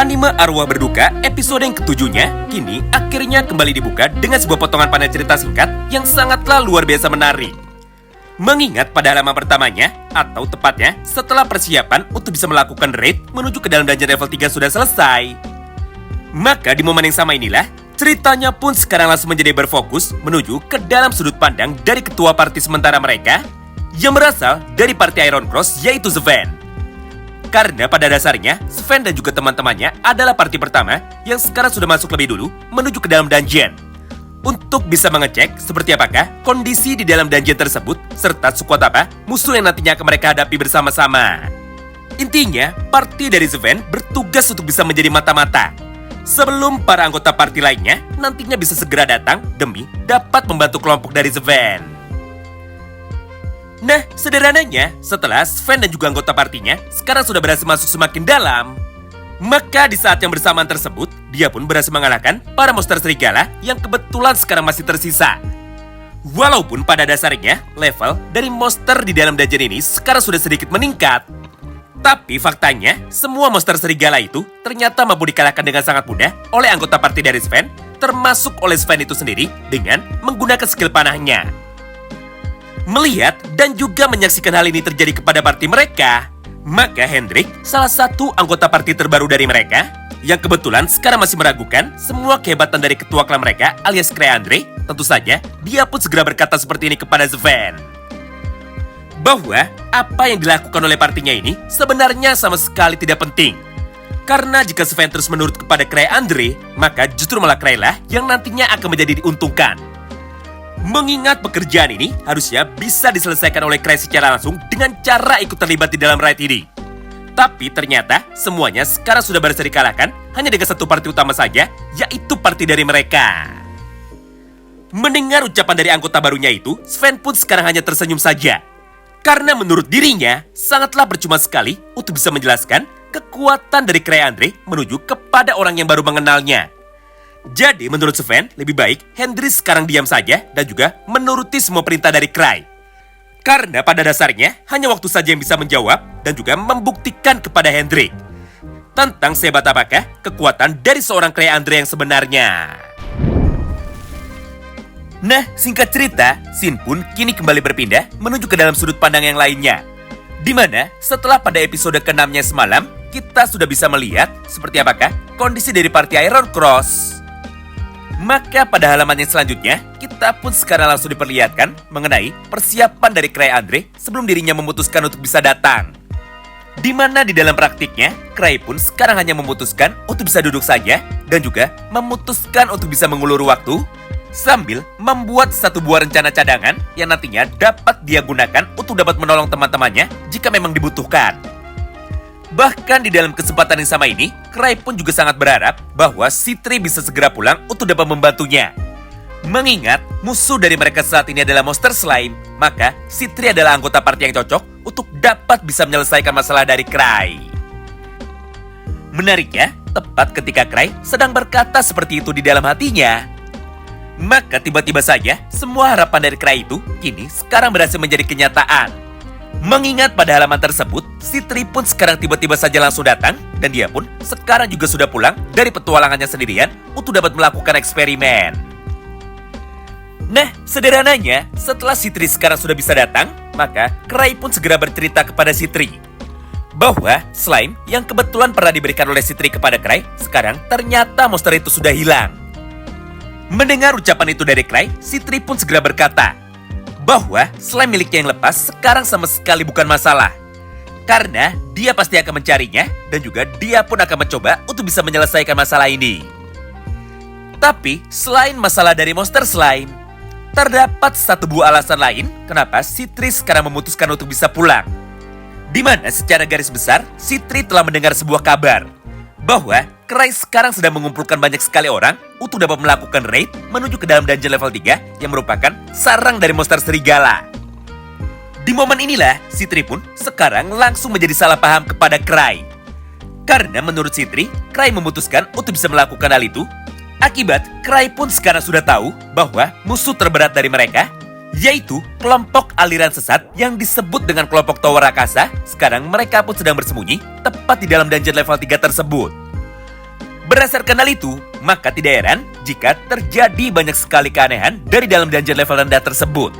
Anime Arwah Berduka episode yang ketujuhnya kini akhirnya kembali dibuka dengan sebuah potongan panel cerita singkat yang sangatlah luar biasa menarik. Mengingat pada halaman pertamanya, atau tepatnya setelah persiapan untuk bisa melakukan raid menuju ke dalam dungeon level 3 sudah selesai. Maka di momen yang sama inilah, ceritanya pun sekarang langsung menjadi berfokus menuju ke dalam sudut pandang dari ketua parti sementara mereka yang berasal dari parti Iron Cross, yaitu Sven. Karena pada dasarnya, Sven dan juga teman-temannya adalah parti pertama yang sekarang sudah masuk lebih dulu menuju ke dalam dungeon. Untuk bisa mengecek seperti apakah kondisi di dalam dungeon tersebut, serta sekuat apa musuh yang nantinya akan mereka hadapi bersama-sama. Intinya, parti dari Sven bertugas untuk bisa menjadi mata-mata sebelum para anggota parti lainnya nantinya bisa segera datang demi dapat membantu kelompok dari Sven. Nah, sederhananya, setelah Sven dan juga anggota partinya sekarang sudah berhasil masuk semakin dalam, maka di saat yang bersamaan tersebut, dia pun berhasil mengalahkan para monster serigala yang kebetulan sekarang masih tersisa. Walaupun pada dasarnya, level dari monster di dalam dungeon ini sekarang sudah sedikit meningkat, tapi faktanya, semua monster serigala itu ternyata mampu dikalahkan dengan sangat mudah oleh anggota parti dari Sven, termasuk oleh Sven itu sendiri dengan menggunakan skill panahnya. Melihat dan juga menyaksikan hal ini terjadi kepada parti mereka, maka Hendrik, salah satu anggota parti terbaru dari mereka, yang kebetulan sekarang masih meragukan semua kehebatan dari ketua klan mereka alias Kreandre, tentu saja dia pun segera berkata seperti ini kepada Sven. Bahwa apa yang dilakukan oleh partinya ini sebenarnya sama sekali tidak penting. Karena jika Sven terus menurut kepada Kreandre, maka justru malah Krey lah yang nantinya akan menjadi diuntungkan. Mengingat pekerjaan ini harusnya bisa diselesaikan oleh Krey secara langsung dengan cara ikut terlibat di dalam raid ini. Tapi ternyata semuanya sekarang sudah berhasil dikalahkan hanya dengan satu parti utama saja, yaitu parti dari mereka. Mendengar ucapan dari anggota barunya itu, Sven pun sekarang hanya tersenyum saja. Karena menurut dirinya, sangatlah percuma sekali untuk bisa menjelaskan kekuatan dari Kreandre menuju kepada orang yang baru mengenalnya. Jadi menurut Sven, lebih baik Hendrik sekarang diam saja dan juga menuruti semua perintah dari Krey. Karena pada dasarnya, hanya waktu saja yang bisa menjawab dan juga membuktikan kepada Hendrik tentang sehebat apakah kekuatan dari seorang Kreandre yang sebenarnya. Nah, singkat cerita, scene pun kini kembali berpindah menuju ke dalam sudut pandang yang lainnya. Di mana setelah pada episode ke-6-nya semalam, kita sudah bisa melihat seperti apakah kondisi dari parti Iron Cross. Maka pada halaman yang selanjutnya, kita pun sekarang langsung diperlihatkan mengenai persiapan dari Kreandre sebelum dirinya memutuskan untuk bisa datang. Di mana di dalam praktiknya, Krey pun sekarang hanya memutuskan untuk bisa duduk saja dan juga memutuskan untuk bisa mengulur waktu sambil membuat satu buah rencana cadangan yang nantinya dapat dia gunakan untuk dapat menolong teman-temannya jika memang dibutuhkan. Bahkan di dalam kesempatan yang sama ini, Krey pun juga sangat berharap bahwa Citri bisa segera pulang untuk dapat membantunya. Mengingat musuh dari mereka saat ini adalah monster slime, maka Citri adalah anggota parti yang cocok untuk dapat bisa menyelesaikan masalah dari Krey. Menariknya, tepat ketika Krey sedang berkata seperti itu di dalam hatinya, maka tiba-tiba saja semua harapan dari Krey itu kini sekarang berhasil menjadi kenyataan. Mengingat pada halaman tersebut, Citri pun sekarang tiba-tiba saja langsung datang dan dia pun sekarang juga sudah pulang dari petualangannya sendirian untuk dapat melakukan eksperimen. Nah, sederhananya, setelah Citri sekarang sudah bisa datang, maka Krey pun segera bercerita kepada Citri bahwa slime yang kebetulan pernah diberikan oleh Citri kepada Krey, sekarang ternyata monster itu sudah hilang. Mendengar ucapan itu dari Krey, Citri pun segera berkata bahwa slime miliknya yang lepas sekarang sama sekali bukan masalah. Karena dia pasti akan mencarinya dan juga dia pun akan mencoba untuk bisa menyelesaikan masalah ini. Tapi selain masalah dari monster slime, terdapat satu buah alasan lain kenapa Citri sekarang memutuskan untuk bisa pulang. Di mana secara garis besar, Citri telah mendengar sebuah kabar bahwa Krey sekarang sedang mengumpulkan banyak sekali orang untuk dapat melakukan raid menuju ke dalam dungeon level 3 yang merupakan sarang dari monster serigala. Di momen inilah, Citri pun sekarang langsung menjadi salah paham kepada Krey. Karena menurut Citri, Krey memutuskan untuk bisa melakukan hal itu. Akibat, Krey pun sekarang sudah tahu bahwa musuh terberat dari mereka, yaitu kelompok aliran sesat yang disebut dengan kelompok Tower Rakasa. Sekarang mereka pun sedang bersembunyi tepat di dalam dungeon level 3 tersebut. Berdasarkan hal itu, maka tidak heran jika terjadi banyak sekali keanehan dari dalam dungeon level rendah tersebut.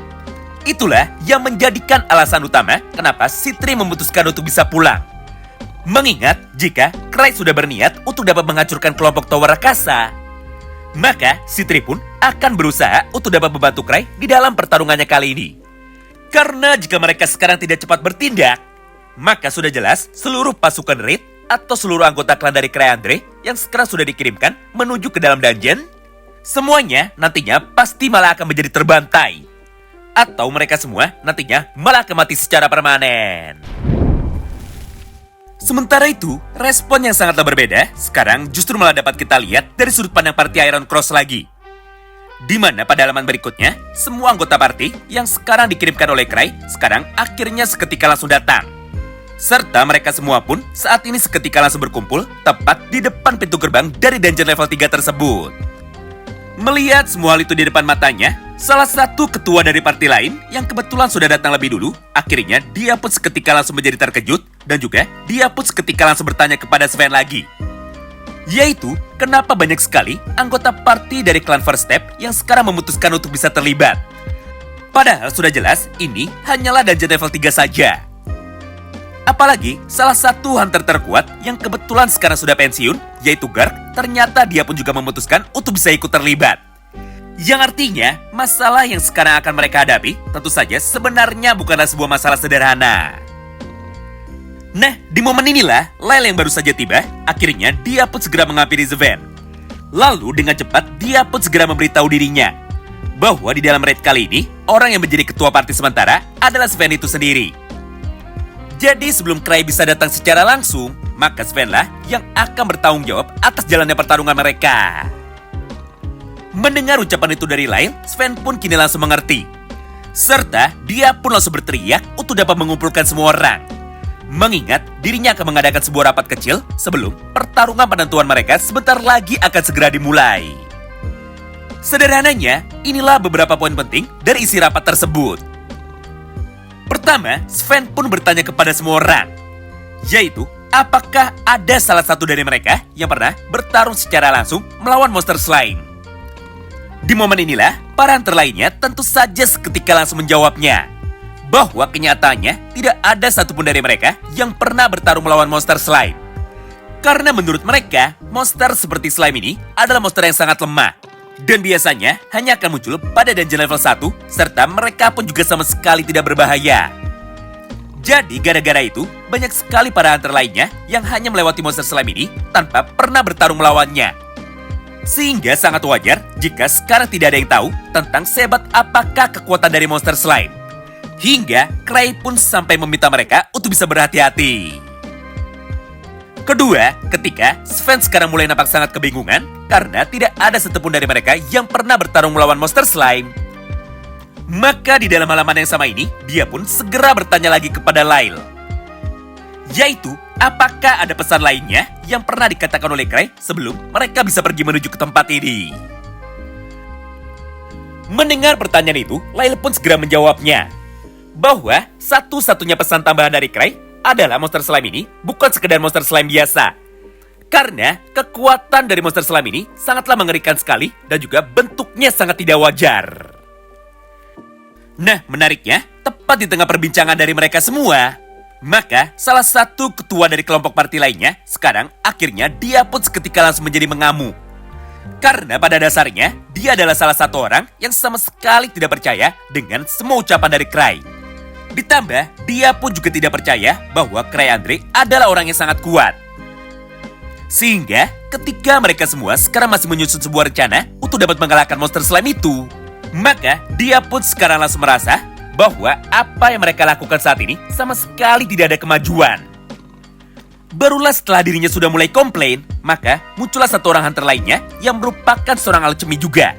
Itulah yang menjadikan alasan utama kenapa Citri memutuskan untuk bisa pulang. Mengingat jika Cry sudah berniat untuk dapat menghancurkan kelompok tower raksasa, maka Citri pun akan berusaha untuk dapat membantu Cry di dalam pertarungannya kali ini. Karena jika mereka sekarang tidak cepat bertindak, maka sudah jelas seluruh pasukan raid atau seluruh anggota klan dari Cry Andre yang sekarang sudah dikirimkan menuju ke dalam dungeon, semuanya nantinya pasti malah akan menjadi terbantai. Atau mereka semua nantinya malah akan mati secara permanen. Sementara itu, respon yang sangatlah berbeda sekarang justru malah dapat kita lihat dari sudut pandang party Iron Cross lagi. Di mana pada halaman berikutnya, semua anggota party yang sekarang dikirimkan oleh Cry sekarang akhirnya seketika langsung datang. Serta mereka semua pun saat ini seketika langsung berkumpul tepat di depan pintu gerbang dari dungeon level 3 tersebut. Melihat semua hal itu di depan matanya, salah satu ketua dari party lain yang kebetulan sudah datang lebih dulu, akhirnya dia pun seketika langsung menjadi terkejut dan juga dia pun seketika langsung bertanya kepada Sven lagi. Yaitu, kenapa banyak sekali anggota party dari klan First Step yang sekarang memutuskan untuk bisa terlibat. Padahal sudah jelas ini hanyalah dungeon level 3 saja. Apalagi salah satu hunter terkuat yang kebetulan sekarang sudah pensiun, yaitu Garg, ternyata dia pun juga memutuskan untuk bisa ikut terlibat. Yang artinya, masalah yang sekarang akan mereka hadapi tentu saja sebenarnya bukanlah sebuah masalah sederhana. Nah, di momen inilah, Lyle yang baru saja tiba, akhirnya dia pun segera menghampiri Sven. Lalu dengan cepat dia pun segera memberitahu dirinya bahwa di dalam raid kali ini, orang yang menjadi ketua party sementara adalah Sven itu sendiri. Jadi sebelum Cry bisa datang secara langsung, maka Sven lah yang akan bertanggung jawab atas jalannya pertarungan mereka. Mendengar ucapan itu dari Lyle, Sven pun kini langsung mengerti. Serta dia pun langsung berteriak untuk dapat mengumpulkan semua orang. Mengingat dirinya akan mengadakan sebuah rapat kecil sebelum pertarungan penentuan mereka sebentar lagi akan segera dimulai. Sederhananya, inilah beberapa poin penting dari isi rapat tersebut. Pertama, Sven pun bertanya kepada semua orang, yaitu apakah ada salah satu dari mereka yang pernah bertarung secara langsung melawan monster slime. Di momen inilah, para hunter lainnya tentu saja seketika langsung menjawabnya bahwa kenyataannya tidak ada satupun dari mereka yang pernah bertarung melawan monster slime. Karena menurut mereka, monster seperti slime ini adalah monster yang sangat lemah. Dan biasanya hanya akan muncul pada dungeon level 1, serta mereka pun juga sama sekali tidak berbahaya. Jadi gara-gara itu, banyak sekali para hunter lainnya yang hanya melewati monster slime ini tanpa pernah bertarung melawannya. Sehingga sangat wajar jika sekarang tidak ada yang tahu tentang sehebat apakah kekuatan dari monster slime. Hingga Cry pun sampai meminta mereka untuk bisa berhati-hati. Kedua, ketika Sven sekarang mulai nampak sangat kebingungan karena tidak ada satupun dari mereka yang pernah bertarung melawan monster slime. Maka di dalam halaman yang sama ini, dia pun segera bertanya lagi kepada Lyle. Yaitu, apakah ada pesan lainnya yang pernah dikatakan oleh Cry sebelum mereka bisa pergi menuju ke tempat ini? Mendengar pertanyaan itu, Lyle pun segera menjawabnya bahwa satu-satunya pesan tambahan dari Cry adalah monster slime ini bukan sekedar monster slime biasa. Karena kekuatan dari monster slime ini sangatlah mengerikan sekali dan juga bentuknya sangat tidak wajar. Nah, menariknya, tepat di tengah perbincangan dari mereka semua, maka salah satu ketua dari kelompok party lainnya sekarang akhirnya dia pun seketika langsung menjadi mengamuk. Karena pada dasarnya dia adalah salah satu orang yang sama sekali tidak percaya dengan semua ucapan dari Cry. Ditambah, dia pun juga tidak percaya bahwa Cry Andre adalah orang yang sangat kuat. Sehingga, ketika mereka semua sekarang masih menyusun sebuah rencana untuk dapat mengalahkan monster slime itu, maka dia pun sekarang langsung merasa bahwa apa yang mereka lakukan saat ini sama sekali tidak ada kemajuan. Barulah setelah dirinya sudah mulai komplain, maka muncullah satu orang hunter lainnya yang merupakan seorang alchemy juga.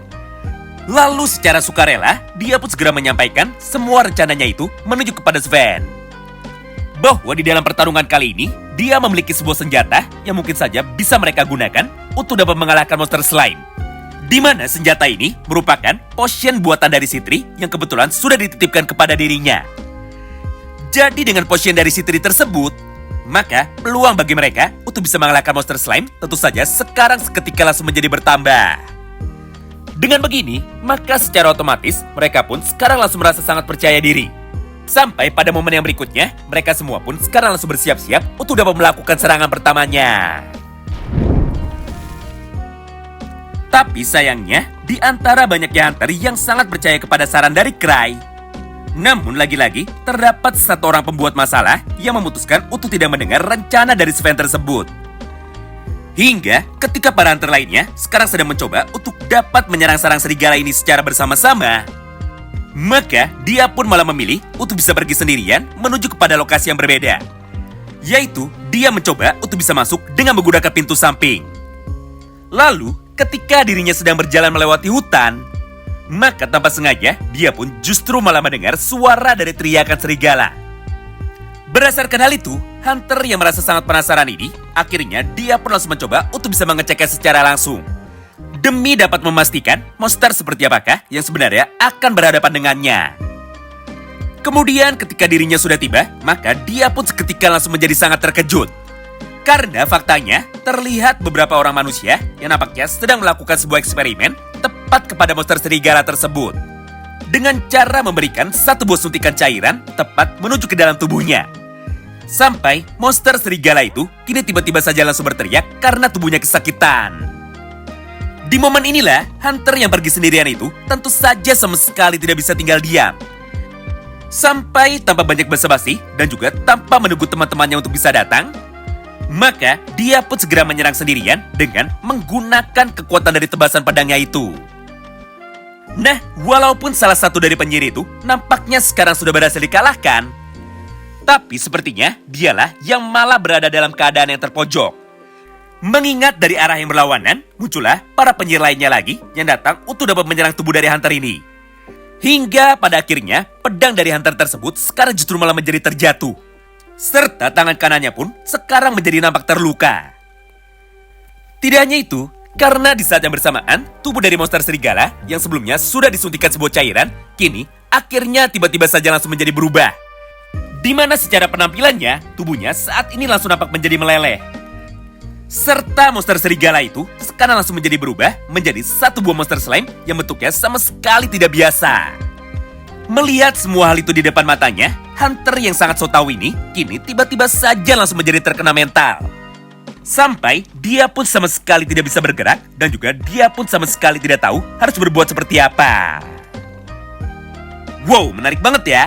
Lalu secara sukarela, dia pun segera menyampaikan semua rencananya itu menuju kepada Sven. Bahwa di dalam pertarungan kali ini, dia memiliki sebuah senjata yang mungkin saja bisa mereka gunakan untuk dapat mengalahkan monster slime. Di mana senjata ini merupakan potion buatan dari Citri yang kebetulan sudah dititipkan kepada dirinya. Jadi dengan potion dari Citri tersebut, Maka peluang bagi mereka untuk bisa mengalahkan monster slime tentu saja sekarang seketika langsung menjadi bertambah. Dengan begini, maka secara otomatis mereka pun sekarang langsung merasa sangat percaya diri. Sampai pada momen yang berikutnya, mereka semua pun sekarang langsung bersiap-siap untuk dapat melakukan serangan pertamanya. Tapi sayangnya, di antara banyaknya hunter yang sangat percaya kepada saran dari Cry, namun lagi-lagi terdapat satu orang pembuat masalah yang memutuskan untuk tidak mendengar rencana dari Sven tersebut. Hingga ketika para hunter lainnya sekarang sedang mencoba untuk dapat menyerang sarang serigala ini secara bersama-sama, maka dia pun malah memilih untuk bisa pergi sendirian menuju kepada lokasi yang berbeda. Yaitu dia mencoba untuk bisa masuk dengan menggunakan pintu samping. Lalu ketika dirinya sedang berjalan melewati hutan, maka tanpa sengaja dia pun justru malah mendengar suara dari teriakan serigala. Berdasarkan hal itu, hunter yang merasa sangat penasaran ini, akhirnya dia pun langsung mencoba untuk bisa mengeceknya secara langsung. Demi dapat memastikan monster seperti apakah yang sebenarnya akan berhadapan dengannya. Kemudian ketika dirinya sudah tiba, maka dia pun seketika langsung menjadi sangat terkejut. Karena faktanya, terlihat beberapa orang manusia yang nampaknya sedang melakukan sebuah eksperimen tepat kepada monster serigala tersebut. Dengan cara memberikan satu buah suntikan cairan tepat menuju ke dalam tubuhnya. Sampai monster serigala itu kini tiba-tiba saja langsung berteriak karena tubuhnya kesakitan. Di momen inilah, hunter yang pergi sendirian itu tentu saja sama sekali tidak bisa tinggal diam. Sampai tanpa banyak basa-basi dan juga tanpa menunggu teman-temannya untuk bisa datang, maka dia pun segera menyerang sendirian dengan menggunakan kekuatan dari tebasan pedangnya itu. Nah, walaupun salah satu dari penyihir itu nampaknya sekarang sudah berhasil dikalahkan, tapi sepertinya dialah yang malah berada dalam keadaan yang terpojok. Mengingat dari arah yang berlawanan, muncullah para penyihir lainnya lagi yang datang untuk dapat menyerang tubuh dari hunter ini. Hingga pada akhirnya, pedang dari hunter tersebut sekarang justru malah menjadi terjatuh. Serta tangan kanannya pun sekarang menjadi nampak terluka. Tidak hanya itu, karena di saat yang bersamaan, tubuh dari monster serigala yang sebelumnya sudah disuntikan sebuah cairan, kini akhirnya tiba-tiba saja langsung menjadi berubah. Di mana secara penampilannya, tubuhnya saat ini langsung nampak menjadi meleleh. Serta monster serigala itu sekarang langsung menjadi berubah menjadi satu buah monster slime yang bentuknya sama sekali tidak biasa. Melihat semua hal itu di depan matanya, hunter yang sangat so tahu ini kini tiba-tiba saja langsung menjadi terkena mental. Sampai dia pun sama sekali tidak bisa bergerak dan juga dia pun sama sekali tidak tahu harus berbuat seperti apa. Wow, menarik banget ya.